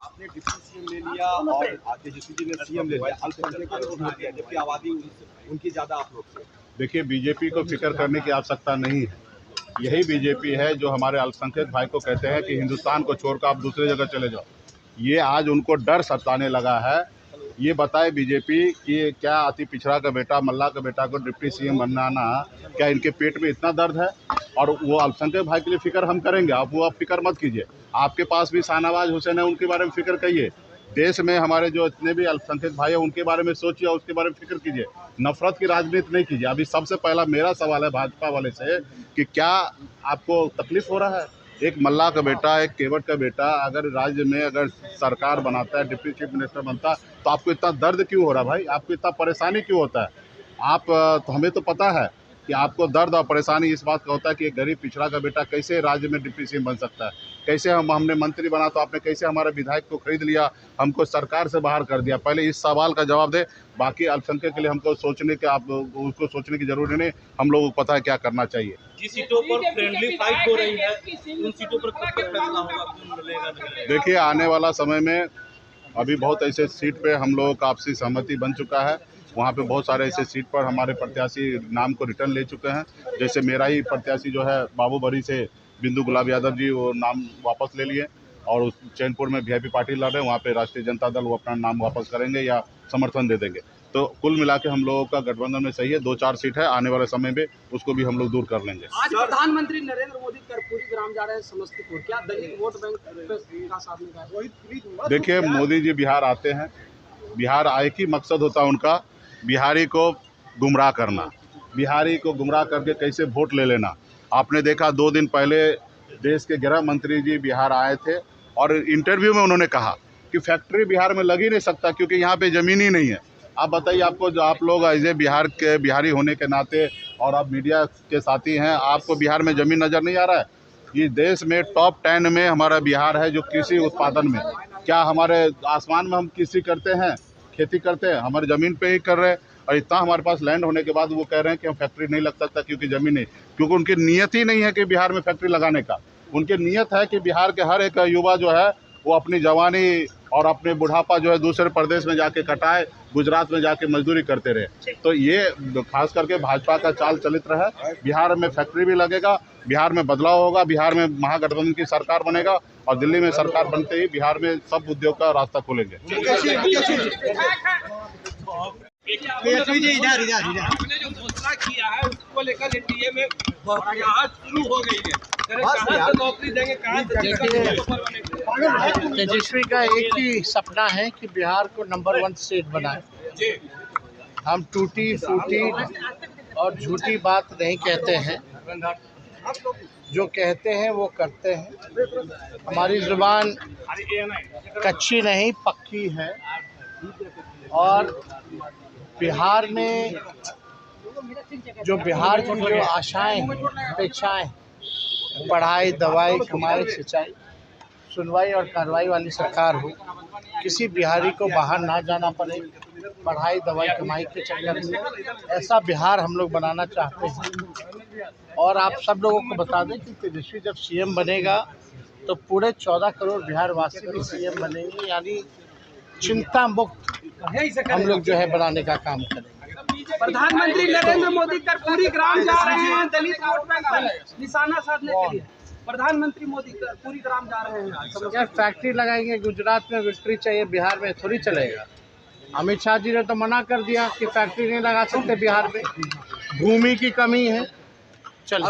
आपने deputy CM ले लिया और तेजस्वी जी ने सीएम ले लिया, अल्पसंख्यकों को वोट दिया, जबकि आबादी उनकी ज्यादा आप लोग से। देखिए, बीजेपी को फिक्र करने की आवश्यकता नहीं है। यही बीजेपी है जो हमारे अल्पसंख्यक भाई को कहते हैं कि हिंदुस्तान को छोड़कर आप दूसरी जगह चले जाओ। ये आज उनको डर सताने लगा है। ये बताए बीजेपी कि क्या अति पिछड़ा का बेटा, मल्ला का बेटा को डिप्टी सीएम बनाना, क्या इनके पेट में इतना दर्द है? और वो अल्पसंख्यक भाई के लिए फिक्र हम करेंगे, आप फिक्र मत कीजिए। आपके पास भी शाहनवाज हुसैन है, उनके बारे में फिक्र करिए। देश में हमारे जो इतने भी अल्पसंख्यक भाई हैं उनके बारे में सोचिए और उसके बारे में फिक्र कीजिए। नफरत की राजनीति नहीं कीजिए। अभी सबसे पहला मेरा सवाल है भाजपा वाले से कि क्या आपको तकलीफ हो रहा है? एक मल्ला का बेटा, एक केवट का बेटा अगर राज्य में अगर सरकार बनाता है, डिप्टी चीफ मिनिस्टर बनता है, तो आपको इतना दर्द क्यों हो रहा है भाई? आपको इतना परेशानी क्यों होता है? आप तो हमें तो पता है कि आपको दर्द और परेशानी इस बात का होता है कि एक गरीब पिछड़ा का बेटा कैसे राज्य में डिप्टी सीएम बन सकता है। कैसे हमने मंत्री बना तो आपने कैसे हमारे विधायक को खरीद लिया, हमको सरकार से बाहर कर दिया। पहले इस सवाल का जवाब दे। बाकी अल्पसंख्यक के लिए हमको सोचने के उसको सोचने की जरूरत नहीं, हम लोगों को पता है क्या करना चाहिए। जिस सीटों पर फ्रेंडली फाइट हो रही है उन सीटों पर कब तक फैसला होगा, कौन मिलेगा नहीं मिलेगा? देखिए, आने वाला समय में अभी बहुत ऐसे सीट पे हम लोगों का आपसी सहमति बन चुका है। वहाँ पे बहुत सारे ऐसे सीट पर हमारे प्रत्याशी नाम को रिटर्न ले चुके हैं। जैसे मेरा ही प्रत्याशी जो है बाबूबरी से बिंदु गुलाब यादव जी, वो नाम वापस ले लिए और उस चैनपुर में वीआईपी पार्टी लड़ रहे हैं, वहाँ पे राष्ट्रीय जनता दल वो अपना नाम वापस करेंगे या समर्थन दे देंगे। तो कुल मिला के हम लोगों का गठबंधन में सही है। 2-4 सीट है, आने वाले समय में उसको भी हम लोग दूर कर लेंगे। आज प्रधानमंत्री नरेंद्र मोदी कर्पूरी ग्राम जा रहे हैं समस्तीपुर, क्या दलित वोट बैंक का साथ निकाला? देखिए, मोदी जी बिहार आते हैं, बिहार आए की मकसद होता है उनका बिहारी को गुमराह करना, बिहारी को गुमराह करके कैसे वोट ले लेना। आपने देखा 2 दिन पहले देश के गृह मंत्री जी बिहार आए थे और इंटरव्यू में उन्होंने कहा कि फैक्ट्री बिहार में लग ही नहीं सकता क्योंकि यहाँ पे ज़मीन ही नहीं है। आप बताइए, आपको जो आप लोग एज ए बिहार के बिहारी होने के नाते और आप मीडिया के साथी हैं, आपको बिहार में ज़मीन नज़र नहीं आ रहा है? ये देश में टॉप 10 में हमारा बिहार है जो कृषि उत्पादन में। क्या हमारे आसमान में हम कृषि करते हैं, खेती करते हैं? हमारी ज़मीन पे ही कर रहे हैं। और इतना हमारे पास लैंड होने के बाद वो कह रहे हैं कि हम फैक्ट्री नहीं लग सकता क्योंकि ज़मीन नहीं। क्योंकि उनकी नीयत ही नहीं है कि बिहार में फैक्ट्री लगाने का। उनकी नीयत है कि बिहार के हर एक युवा जो है वो अपनी जवानी और अपने बुढ़ापा जो है दूसरे प्रदेश में जाके कटाए, गुजरात में जाके मजदूरी करते रहे। तो ये खास करके भाजपा का चाल चलित्र है। बिहार में फैक्ट्री भी लगेगा, बिहार में बदलाव होगा, बिहार में महागठबंधन की सरकार बनेगा और दिल्ली में सरकार बनते ही बिहार में सब उद्योग का रास्ता खोलेंगे। तेजस्वी जी इधर आपने जो घोषणा किया है उसको लेकर एनडीए में बहस शुरू हो गई है। कहाँ से नौकरी देंगे, कहाँ से? तेजस्वी का एक ही सपना है कि बिहार को नंबर 1 स्टेट बनाए। हम टूटी फूटी और झूठी बात नहीं कहते हैं, जो कहते हैं वो करते हैं। हमारी जुबान कच्ची नहीं पक्की है और बिहार में जो बिहार की जो आशाएं अपेक्षाएं, पढ़ाई, दवाई, कमाई, सिंचाई, सुनवाई और कार्रवाई वाली सरकार हो, किसी बिहारी को बाहर ना जाना पड़े पढ़ाई, दवाई, कमाई के चक्कर में, ऐसा बिहार हम लोग बनाना चाहते हैं। और आप सब लोगों को बता दें कि तेजस्वी जब सीएम बनेगा तो पूरे 14 करोड़ बिहार वासी भी सीएम बनेंगे, यानी चिंता मुक्त हम लोग जो है बनाने का काम करेंगे। प्रधानमंत्री नरेंद्र मोदी कर्पूरी ग्राम जा रहे हैं दलित वोट बैंक का निशाना साधने के लिए। प्रधानमंत्री मोदी कर्पूरी ग्राम जा रहे हैं। यार फैक्ट्री लगाएंगे, गुजरात में फैक्ट्री चाहिए, बिहार में थोड़ी चलेगा। अमित शाह जी ने तो मना कर दिया कि फैक्ट्री नहीं लगा सकते बिहार में, भूमि की कमी है। चलो।